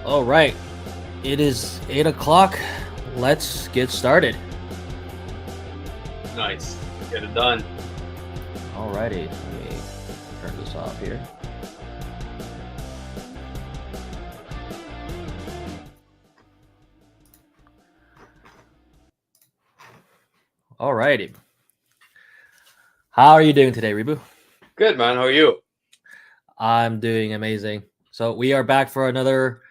All right, it is 8 o'clock. Let's get started. Nice. Get it done. Alrighty, let me turn this off here. Alrighty. How are you doing today, Ribhu? Good, man. How are you? I'm doing amazing. So we are back for another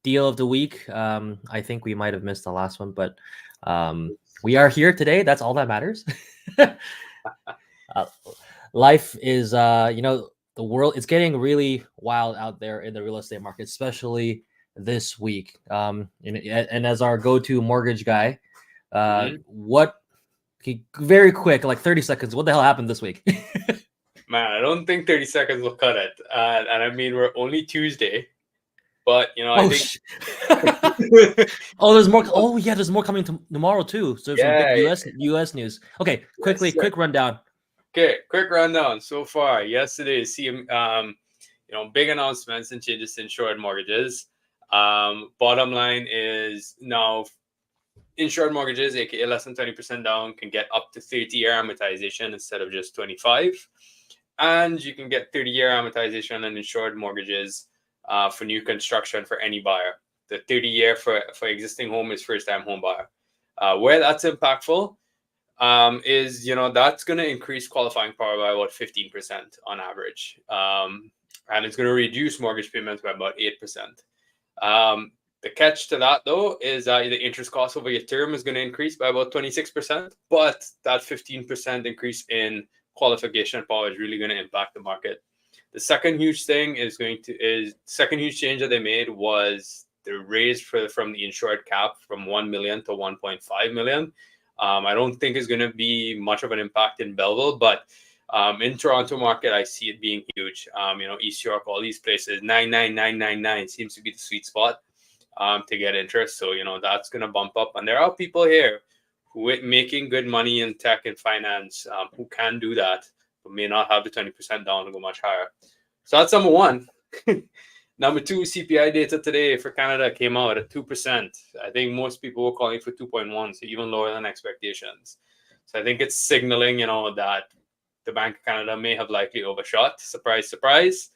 deal of the week. I think we might have missed the last one, but we are here today. That's all that matters. uh, Life is, the world. It's getting really wild out there in the real estate market, especially this week. And as our go-to mortgage guy, what? Okay, very quick, like 30 seconds. What the hell happened this week? Man, I don't think 30 seconds will cut it. And I mean, we're only Tuesday, but, I think. Oh, there's more. Oh, yeah, there's more coming tomorrow, too. So there's some big Yeah. US news. Okay, quickly, Yes, sir. quick rundown. Okay, quick rundown so far. Yesterday, big announcements and changes to insured mortgages. Bottom line is now insured mortgages, aka less than 20% down, can get up to 30-year amortization instead of just 25. And you can get 30-year amortization on insured mortgages for new construction for any buyer. The 30-year for existing home is first-time home buyer. Where that's impactful is, that's going to increase qualifying power by about 15% on average. And it's going to reduce mortgage payments by about 8%. The catch to that, though, is the interest cost over your term is going to increase by about 26%, but that 15% increase in qualification power is really going to impact the market. The second huge thing second huge change that they made was the raise from the insured cap from 1 million to 1.5 million. I don't think it's going to be much of an impact in Belleville, but in Toronto market, I see it being huge. East York, all these places, 99999 seems to be the sweet spot to get interest. So, that's going to bump up. And there are people here who are making good money in tech and finance who can do that, but may not have the 20% down to go much higher. So that's number one. Number two, CPI data today for Canada came out at 2%. I think most people were calling for 2.1, so even lower than expectations. So I think it's signaling, that the Bank of Canada may have likely overshot. Surprise, surprise.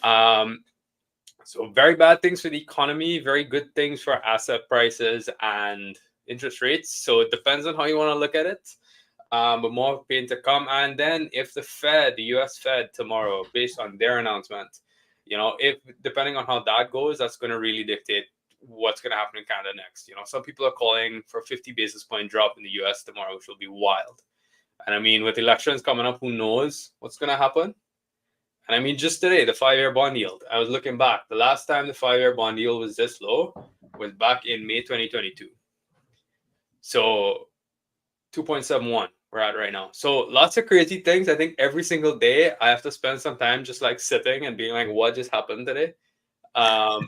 So very bad things for the economy, very good things for asset prices and interest rates. So it depends on how you want to look at it. But more pain to come. And then if the US Fed tomorrow, based on their announcement, if depending on how that goes, that's going to really dictate what's going to happen in Canada next. Some people are calling for a 50 basis point drop in the US tomorrow, which will be wild. And I mean, with elections coming up, who knows what's going to happen? And I mean, just today, the 5-year bond yield, I was looking back. The last time the 5-year bond yield was this low was back in May 2022. So 2.71 we're at right now. So lots of crazy things. I think every single day I have to spend some time just like sitting and being like, what just happened today? But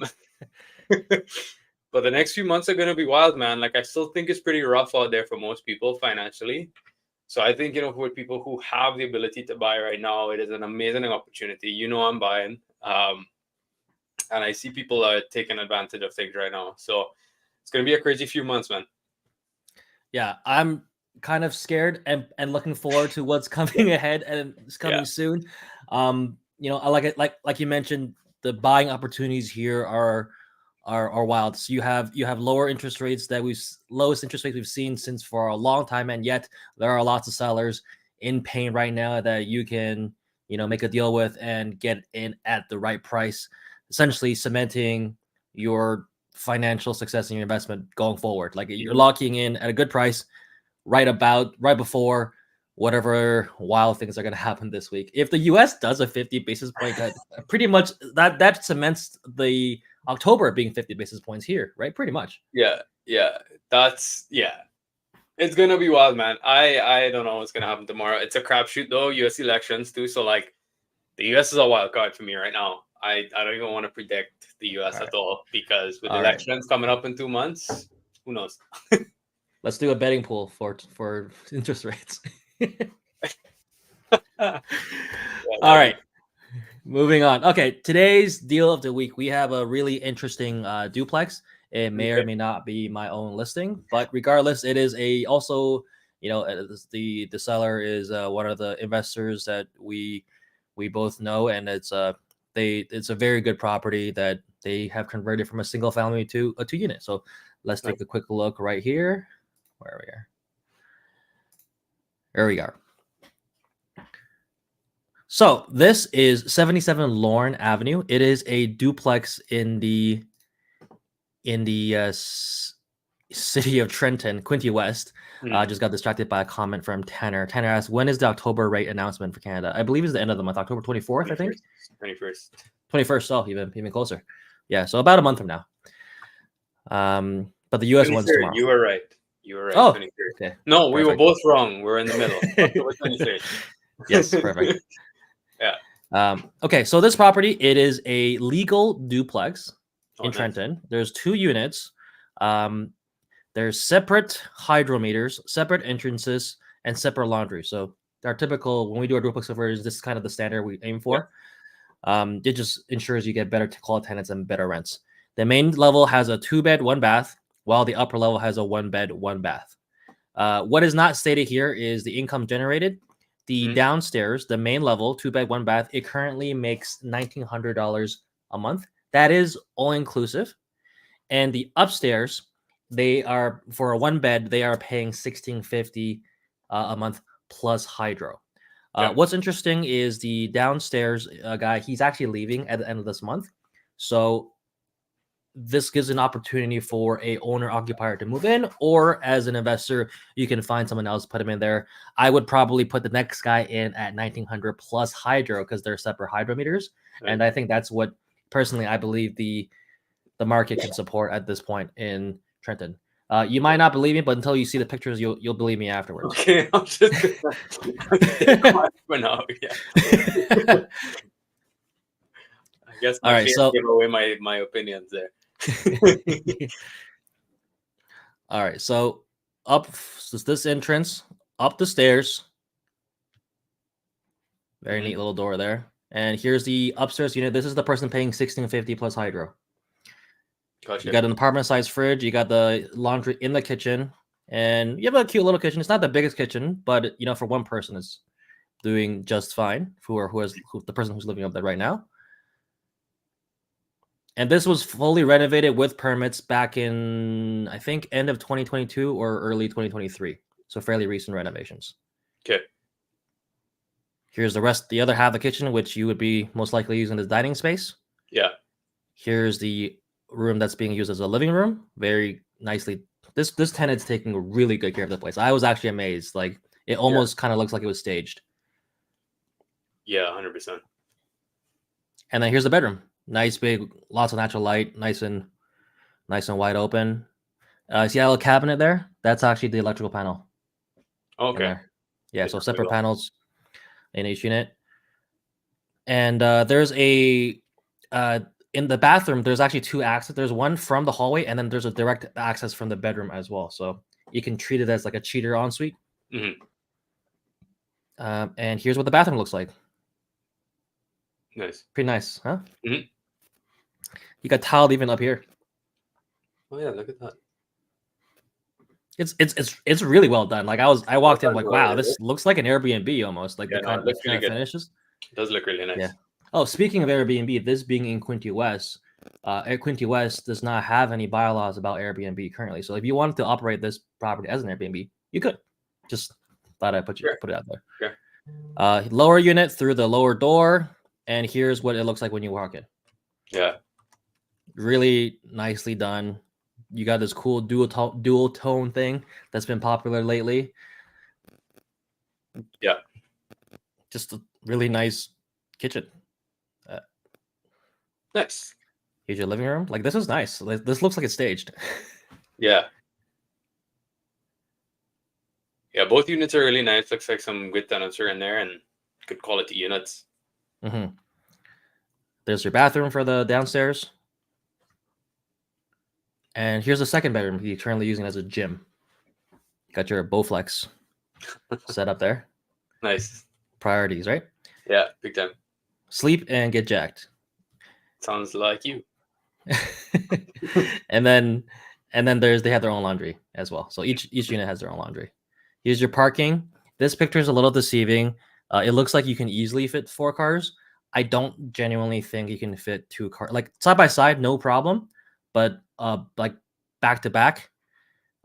the next few months are going to be wild, man. Like, I still think it's pretty rough out there for most people financially. So I think, for people who have the ability to buy right now, it is an amazing opportunity. I'm buying. And I see people are taking advantage of things right now. So it's going to be a crazy few months, man. Yeah, I'm kind of scared and looking forward to what's coming ahead, and it's coming soon. I like it, like you mentioned, the buying opportunities here are wild. So you have lower interest rates lowest interest rates we've seen since for a long time, and yet there are lots of sellers in pain right now that you can make a deal with and get in at the right price, essentially cementing your financial success in your investment going forward. Like, you're locking in at a good price right before whatever wild things are going to happen this week. If the US does a 50 basis point cut, pretty much that cements the October being 50 basis points here, right? Pretty much. Yeah. It's gonna be wild, man. I don't know what's gonna happen tomorrow. It's a crapshoot though. US elections too. So like, the US is a wild card for me right now. I don't even want to predict the US at all, because with elections coming up in 2 months, who knows? Let's do a betting pool for interest rates. All right. Moving on. Okay, today's deal of the week. We have a really interesting duplex. It may or may not be my own listing, but regardless, it is a also the seller is one of the investors that we both know, and it's a very good property that they have converted from a single family to a 2-unit. So let's take a quick look right here. Where we are. There we are. So this is 77 Lorne Avenue. It is a duplex in the city of Trenton, Quinte West. Just got distracted by a comment from Tanner. Tanner asked, when is the October rate announcement for Canada? I believe it's the end of the month, October 24th, I think. 21st. 21st, oh, even closer. Yeah, so about a month from now. But the U.S. one's tomorrow. You were right. You were right. Oh, 23rd. okay. No, we were both wrong. We're in the middle. October 23rd. Yes, perfect. Yeah. Okay, so this property, it is a legal duplex in nice. Trenton. There's 2 units. There's separate hydrometers, separate entrances, and separate laundry. So our typical, when we do our duplex conversions, this is kind of the standard we aim for. It just ensures you get better quality tenants and better rents. The main level has a 2-bed, 1-bath, while the upper level has a 1-bed, 1-bath. What is not stated here is the income generated. The downstairs, the main level, 2-bed, 1-bath, it currently makes $1,900 a month. That is all inclusive. And the upstairs, they are, for a 1-bed, they are paying $1,650 a month plus hydro. What's interesting is the downstairs guy, he's actually leaving at the end of this month. So this gives an opportunity for a owner occupier to move in, or as an investor, you can find someone else, put him in there. I would probably put the next guy in at $1,900 plus hydro because they're separate hydrometers. And I think that's what personally I believe the market can support at this point in Trenton. You might not believe me, but until you see the pictures, you'll believe me afterwards. Okay, I'm just for now. Yeah. I guess my gave away my opinions there. All right, so this entrance, up the stairs. Very neat little door there. And here's the upstairs unit. This is the person paying $1,650 plus hydro. Gotcha. You got an apartment-sized fridge. You got the laundry in the kitchen, and you have a cute little kitchen. It's not the biggest kitchen, but for one person, it's doing just fine. Who the person who's living up there right now. And this was fully renovated with permits back in, I think, end of 2022 or early 2023. So fairly recent renovations. Okay. Here's the other half of the kitchen, which you would be most likely using as dining space. Yeah. Here's the room that's being used as a living room. Very nicely. This tenant's taking really good care of the place. I was actually amazed. Like, it almost kind of looks like it was staged. Yeah, 100%. And then here's the bedroom. Nice, big, lots of natural light, nice and wide open. See that little cabinet there? That's actually the electrical panel. Okay. Yeah, so separate panels in each unit. And there's in the bathroom, there's actually 2 access. There's one from the hallway, and then there's a direct access from the bedroom as well. So you can treat it as like a cheater ensuite. And here's what the bathroom looks like. Nice. Pretty nice, huh? You got tiled even up here. Oh yeah, look at that. It's really well done. Like I walked in like, wow, this looks like an Airbnb almost. Like the kind of finishes. It does look really nice. Yeah. Oh, speaking of Airbnb, this being in Quinte West, Quinte West does not have any bylaws about Airbnb currently. So if you wanted to operate this property as an Airbnb, you could. Just thought I'd put it out there. Sure. Lower unit through the lower door, and here's what it looks like when you walk in. Yeah. Really nicely done. You got this cool dual tone thing that's been popular lately. Yeah. Just a really nice kitchen. Nice. Here's your living room. Like, this is nice. This looks like it's staged. Yeah. Yeah, both units are really nice. Looks like some good tenants are in there and good quality units. There's your bathroom for the downstairs. And here's the second bedroom you're currently using as a gym. Got your Bowflex set up there. Nice. Priorities, right? Yeah, big time. sleep and get jacked. Sounds like you. and then they have their own laundry as well. So each unit has their own laundry. Here's your parking. This picture is a little deceiving. It looks like you can easily fit 4 cars. I don't genuinely think you can fit 2 cars. Like side by side, no problem. But like back to back,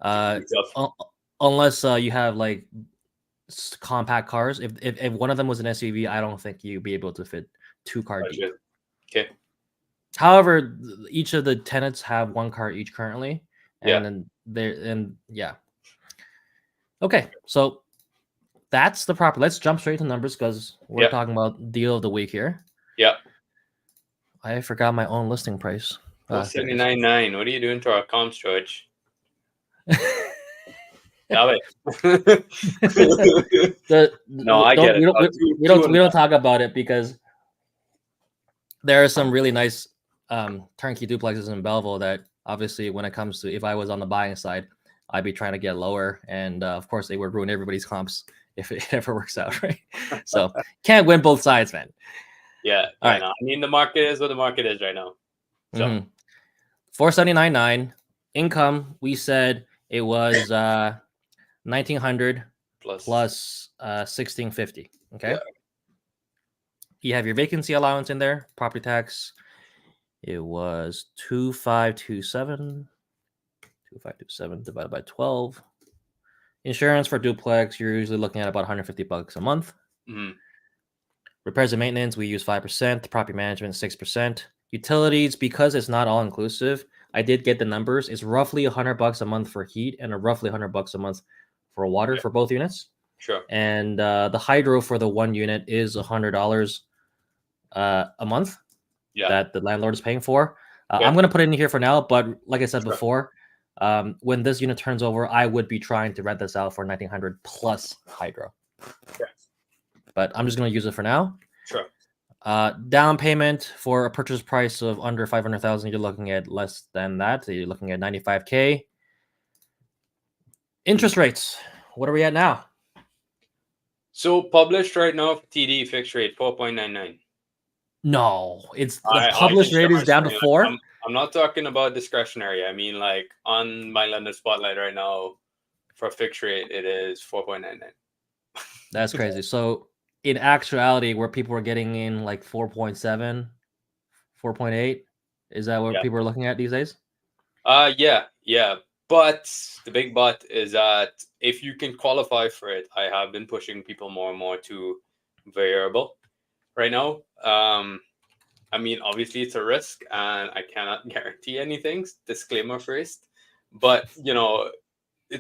unless you have like compact cars. If one of them was an SUV, I don't think you'd be able to fit 2 car deep. Okay. However, each of the tenants have 1 car each currently, and yeah. Okay, so that's the property. Let's jump straight to numbers because we're talking about deal of the week here. Yeah. I forgot my own listing price. 79.9. What are you doing to our comms, George? No, I get it. We don't talk about it because there are some really nice turnkey duplexes in Belleville that obviously when it comes to if I was on the buying side, I'd be trying to get lower. And of course, they would ruin everybody's comps if it ever works out, right? So can't win both sides, man. Yeah. All right. I mean, the market is what the market is right now. So 479.9 income. We said it was 1,900 plus 1,650. Okay. Yeah. You have your vacancy allowance in there. Property tax. It was 2,527. 2,527 divided by 12. Insurance for duplex, you're usually looking at about $150 a month. Repairs and maintenance, we use 5%. Property management, 6%. Utilities, because it's not all inclusive, I did get the numbers. It's roughly $100 a month for heat and roughly $100 a month for water for both units. Sure. And the hydro for the 1 unit is $100 a month that the landlord is paying for. I'm going to put it in here for now, but like I said before, when this unit turns over, I would be trying to rent this out for 1,900 plus hydro. But I'm just going to use it for now. Sure. Down payment for a purchase price of under 500,000, you're looking at less than that. So you're looking at 95K. Interest rates. What are we at now? So published right now for TD fixed rate 4.99. No, it's the published rate is down to 4. I'm not talking about discretionary. I mean, like on my lender spotlight right now for fixed rate, it is 4.99. That's crazy. So in actuality, where people are getting in like 4.7, 4.8, is that what people are looking at these days? Yeah. But the big but is that if you can qualify for it, I have been pushing people more and more to variable right now. I mean, obviously it's a risk and I cannot guarantee anything. Disclaimer first. But, you know,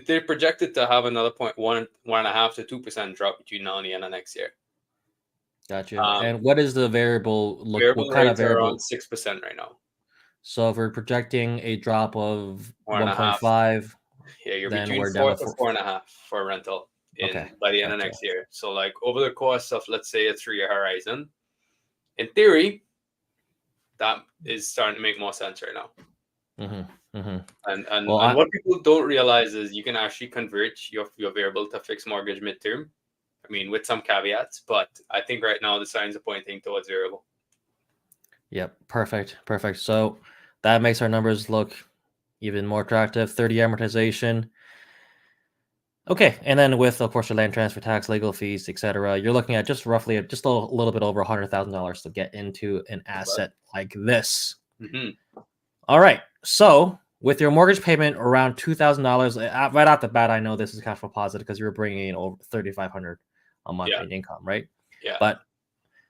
they're projected to have another 1.5 to 2% drop between now and the end of next year. Gotcha. And what is the variable look? Variable what kind rates of variable? Are around 6% right now. So if we're projecting a drop of 1.5, yeah, you're between 4 to 4.5 for rental by the end of next year. So like over the course of, let's say, a 3-year horizon, in theory, that is starting to make more sense right now. And what people don't realize is you can actually convert your variable to fixed mortgage midterm. I mean, with some caveats, but I think right now the signs are pointing towards variable. Yep, perfect. So that makes our numbers look even more attractive. 30 amortization. Okay, and then with, of course, your land transfer tax, legal fees, etc., you're looking at just roughly a little bit over $100,000 to get into an asset like this. All right, so with your mortgage payment around $2,000, right off the bat, I know this is cash flow positive because you're bringing in over $3,500 a month in income, right? Yeah. But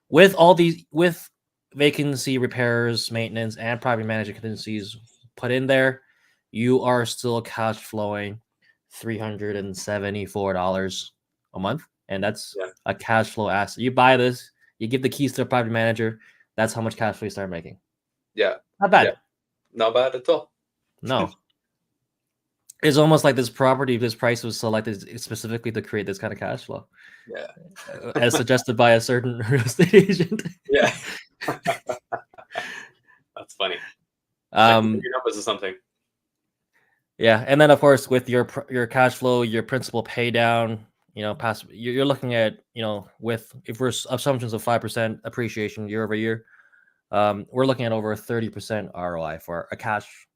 with all these, with vacancy repairs, maintenance, and property management contingencies put in there, you are still cash flowing $374 a month, and that's a cash flow asset. You buy this, you give the keys to the property manager. That's how much cash flow you start making. Yeah, not bad. Yeah. Not bad at all. No. It's almost like this price was selected specifically to create this kind of cash flow. Yeah. As suggested by a certain real estate agent. Yeah. That's funny. Your numbers or something. Yeah, and then of course with your cash flow, your principal pay down, past, you're looking at, with if we're assumptions of 5% appreciation year over year, we're looking at over 30% ROI for a cash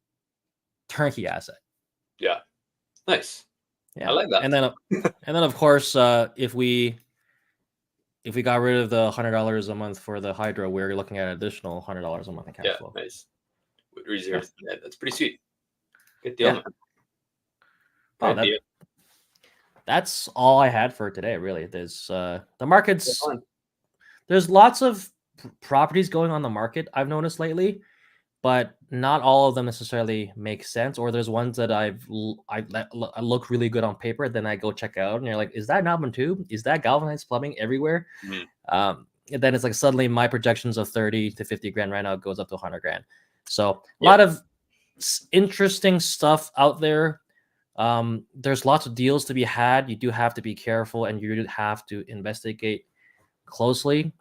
turnkey asset. Yeah, nice. Yeah, I like that. And then of course, if we got rid of the $100 a month for the hydro, we're looking at additional $100 a month in cash flow. Nice. With reserves, that's pretty sweet. Good deal, Yeah. man. Wow, Good deal. that's all I had for today. Really, there's the markets. There's lots of properties going on the market I've noticed lately, but not all of them necessarily make sense. Or there's ones that I look really good on paper, then I go check out, and you're like, is that Melbourne too? Is that galvanized plumbing everywhere? And then it's like suddenly my projections of 30 to 50 grand right now goes up to 100 grand. So a lot of interesting stuff out there. There's lots of deals to be had. You do have to be careful, and you do have to investigate closely.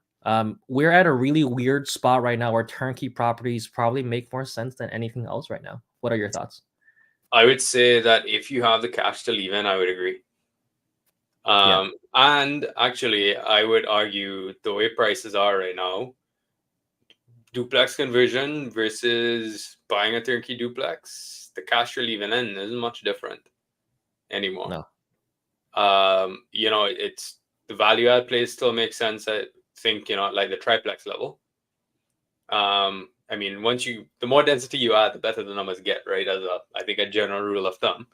We're at a really weird spot right now where turnkey properties probably make more sense than anything else right now. What are your thoughts? I would say that if you have the cash to leave in, I would agree. And actually, I would argue the way prices are right now, duplex conversion versus buying a turnkey duplex, the cash you're leaving in isn't much different anymore. No. It's the value add plays still makes sense. I think, like the triplex level. I mean, the more density you add, the better the numbers get, right? As I think a general rule of thumb.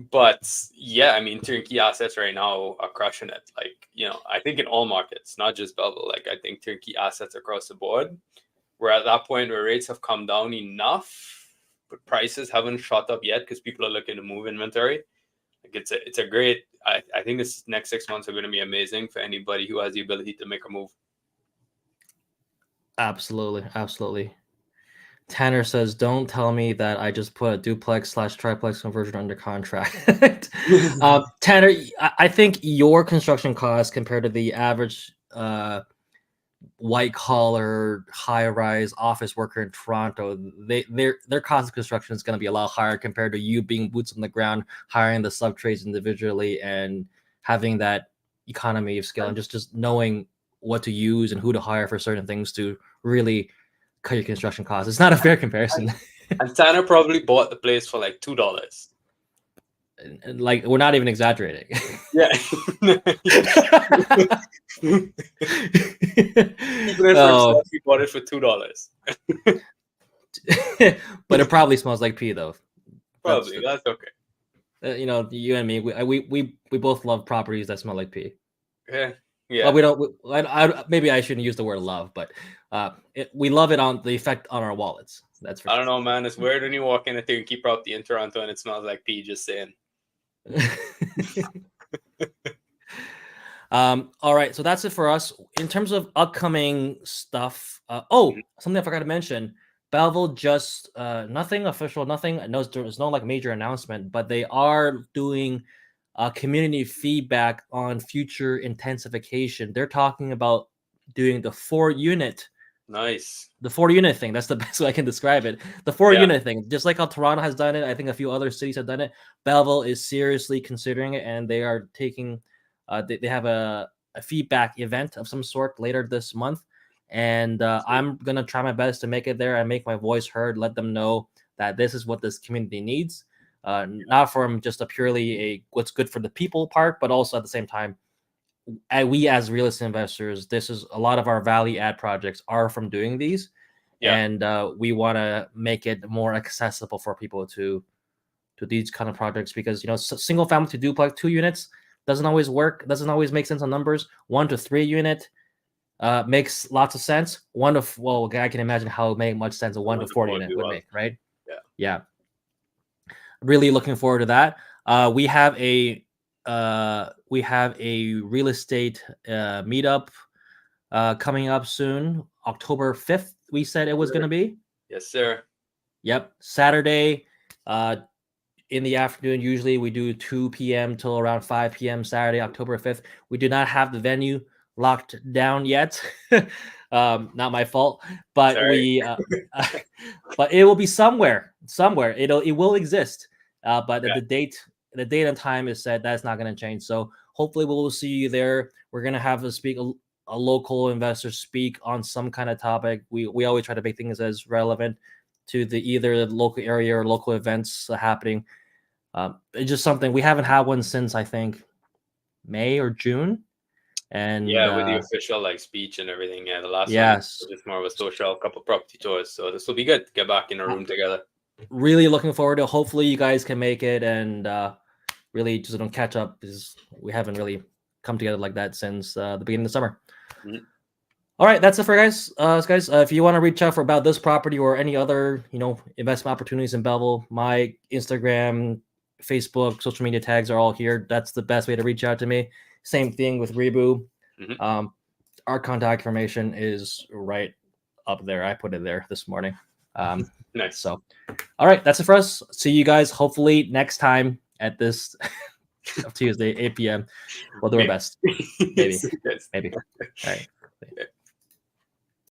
But yeah, I mean, turnkey assets right now are crushing it. Like, I think in all markets, not just Belleville. Like, I think turnkey assets across the board. We're at that point where rates have come down enough, but prices haven't shot up yet because people are looking to move inventory. Like, it's a great. I think this next 6 months are going to be amazing for anybody who has the ability to make a move. Absolutely. Tanner says, "Don't tell me that I just put a duplex/triplex conversion under contract." Tanner, I think your construction costs compared to the average white collar high rise office worker in Toronto, their cost of construction is going to be a lot higher compared to you being boots on the ground, hiring the sub trades individually, and having that economy of scale and just knowing what to use and who to hire for certain things to really cut your construction costs. It's not a fair comparison. And Tanner probably bought the place for like $2. And like, we're not even exaggerating. Yeah. He bought it for $2. But it probably smells like pee, though. Probably, that's okay. You and me, we both love properties that smell like pee. Yeah. Well, we don't. Maybe I shouldn't use the word love, but we love it on the effect on our wallets. That's for I don't know, man. It's weird when you walk in a turnkey property in Toronto and it smells like pee. Just saying. All right, so that's it for us in terms of upcoming stuff. Something I forgot to mention. Belleville just nothing official, nothing. There's no like major announcement, but they are doing community feedback on future intensification. They're talking about doing the 4-unit. Nice. The 4-unit thing. That's the best way I can describe it. The 4-unit thing. Just like how Toronto has done it, I think a few other cities have done it. Belleville is seriously considering it, and they are taking. They have a feedback event of some sort later this month, and I'm gonna try my best to make it there and make my voice heard. Let them know that this is what this community needs, not from just a purely what's good for the people part, but also at the same time, we as real estate investors, this is a lot of our value add projects are from doing these, and we want to make it more accessible for people to these kind of projects, because single family to duplex 2 units doesn't always work, doesn't always make sense on numbers. 1 to 3 unit makes lots of sense. I can imagine how it make much sense a 1 to 4 unit would make, right? Yeah. Really looking forward to that. We have a real estate meetup coming up soon, October 5th. We said it was going to be. Yes, sir. Yep, Saturday. In the afternoon, usually we do 2 p.m. till around 5 p.m. Saturday, October 5th. We do not have the venue locked down yet. Not my fault, but but it will be somewhere. It will exist. But the date the date and time is set. That's not going to change. So hopefully we'll see you there. We're going to have a local investor speak on some kind of topic. We always try to make things as relevant to either the local area or local events happening. It's just something we haven't had one since I think May or June. And with the official like speech and everything. Yeah, the last one was just more of a social, couple property tours. So this will be good to get back in a room together. Really looking forward to. Hopefully you guys can make it and really just don't catch up because we haven't really come together like that since the beginning of the summer. Mm-hmm. All right, that's it for guys. If you want to reach out about this property or any other investment opportunities in Belleville, my Instagram, Facebook, social media tags are all here. That's the best way to reach out to me. Same thing with Ribhu. Mm-hmm. Our contact information is right up there. I put it there this morning. Nice. So, all right, that's it for us. See you guys hopefully next time at this Tuesday, 8 p.m. We'll do our best. Maybe. All right.